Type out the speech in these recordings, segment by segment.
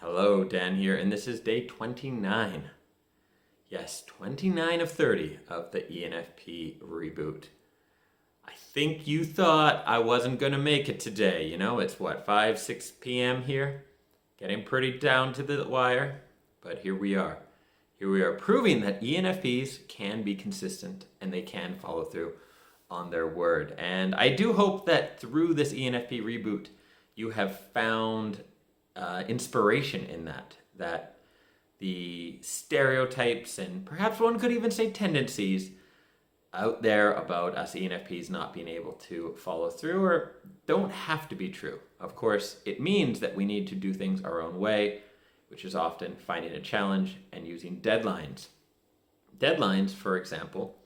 Hello, Dan here, and this is day 29. Yes, 29 of 30 of the ENFP Reboot. I think you thought I wasn't going to make it today. It's what, 5, 6 p.m. here? Getting pretty down to the wire, but here we are. Here we are proving that ENFPs can be consistent and they can follow through on their word. And I do hope that through this ENFP Reboot, you have found inspiration in that the stereotypes and perhaps one could even say tendencies out there about us ENFPs not being able to follow through or don't have to be true. Of course, it means that we need to do things our own way, which is often finding a challenge and using deadlines. Deadlines, for example,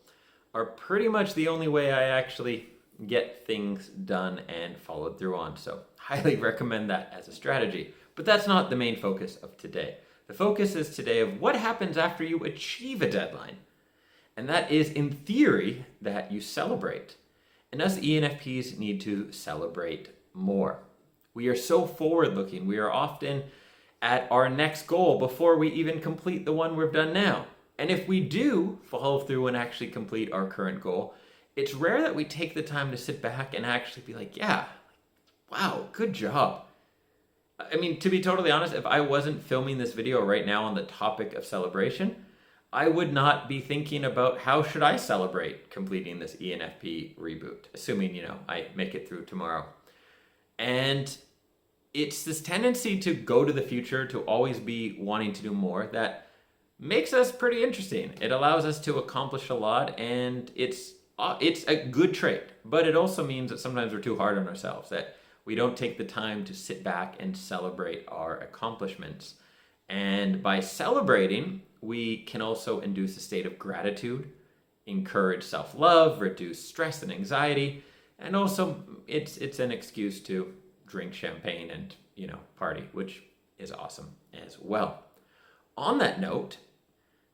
are pretty much the only way I actually get things done and followed through on. So highly recommend that as a strategy. But that's not the main focus of today. The focus is today of what happens after you achieve a deadline. And that is, in theory, that you celebrate. And us ENFPs need to celebrate more. We are so forward-looking. We are often at our next goal before we even complete the one we've done now. And if we do follow through and actually complete our current goal, it's rare that we take the time to sit back and actually be like, yeah, wow, good job. I mean, to be totally honest, if I wasn't filming this video right now on the topic of celebration, I would not be thinking about how should I celebrate completing this ENFP Reboot, assuming, I make it through tomorrow. And it's this tendency to go to the future, to always be wanting to do more, that makes us pretty interesting. It allows us to accomplish a lot, and it's a good trait, but it also means that sometimes we're too hard on ourselves, that we don't take the time to sit back and celebrate our accomplishments. And by celebrating, we can also induce a state of gratitude, encourage self-love, reduce stress and anxiety, and also it's an excuse to drink champagne and, party, which is awesome as well. On that note,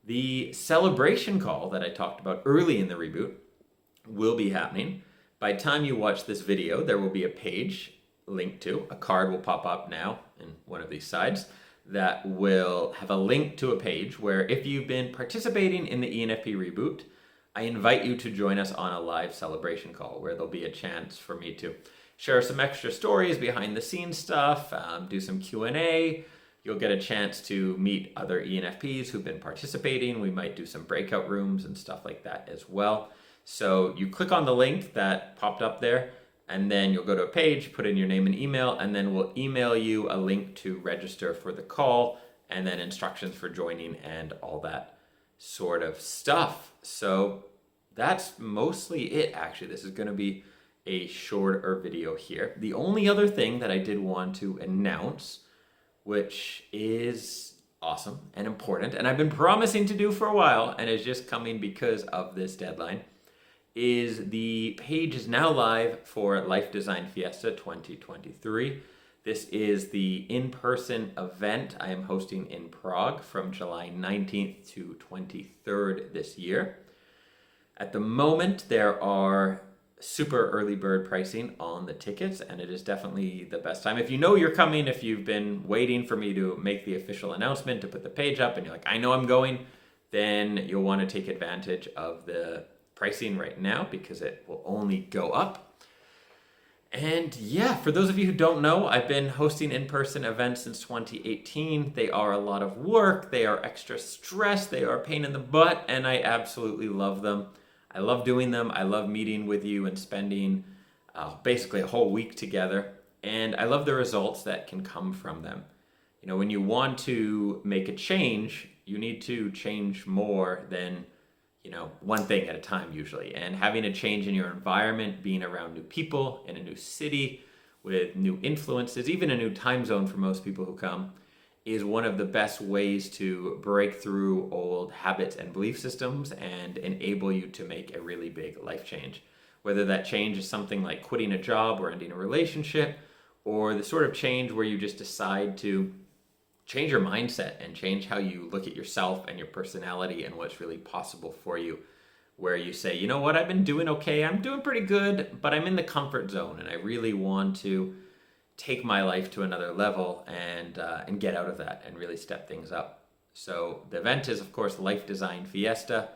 the celebration call that I talked about early in the reboot will be happening. By the time you watch this video, there will be a page linked to, a card will pop up now in one of these sides that will have a link to a page where if you've been participating in the ENFP Reboot, I invite you to join us on a live celebration call where there'll be a chance for me to share some extra stories, behind the scenes stuff, do some Q&A. You'll get a chance to meet other ENFPs who've been participating. We might do some breakout rooms and stuff like that as well. So you click on the link that popped up there, and then you'll go to a page, put in your name and email, and then we'll email you a link to register for the call, and then instructions for joining and all that sort of stuff. So that's mostly it, actually. This is going to be a shorter video here. The only other thing that I did want to announce, which is awesome and important, and I've been promising to do for a while, and is just coming because of this deadline, is the page is now live for Life Design Fiesta 2023. This is the in-person event I am hosting in Prague from July 19th to 23rd this year. At the moment, there are super early bird pricing on the tickets, and it is definitely the best time. If you know you're coming, if you've been waiting for me to make the official announcement, to put the page up, and you're like, I know I'm going, then you'll want to take advantage of the pricing right now because it will only go up. And yeah, for those of you who don't know, I've been hosting in-person events since 2018. They are a lot of work, they are extra stress, they are a pain in the butt, and I absolutely love them. I love doing them. I love meeting with you and spending basically a whole week together. And I love the results that can come from them. When you want to make a change, you need to change more than one thing at a time usually. And having a change in your environment, being around new people in a new city with new influences, even a new time zone for most people who come, is one of the best ways to break through old habits and belief systems and enable you to make a really big life change. Whether that change is something like quitting a job or ending a relationship, or the sort of change where you just decide to change your mindset and change how you look at yourself and your personality and what's really possible for you, where you say, you know what, I've been doing okay, I'm doing pretty good, but I'm in the comfort zone and I really want to take my life to another level and get out of that and really step things up. So the event is, of course, Life Design Fiesta.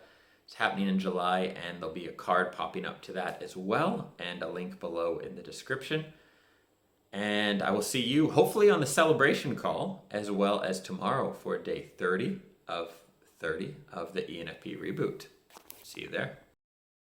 It's happening in July, and there'll be a card popping up to that as well, and a link below in the description. And I will see you hopefully on the celebration call, as well as tomorrow for day 30 of the ENFP Reboot. See you there.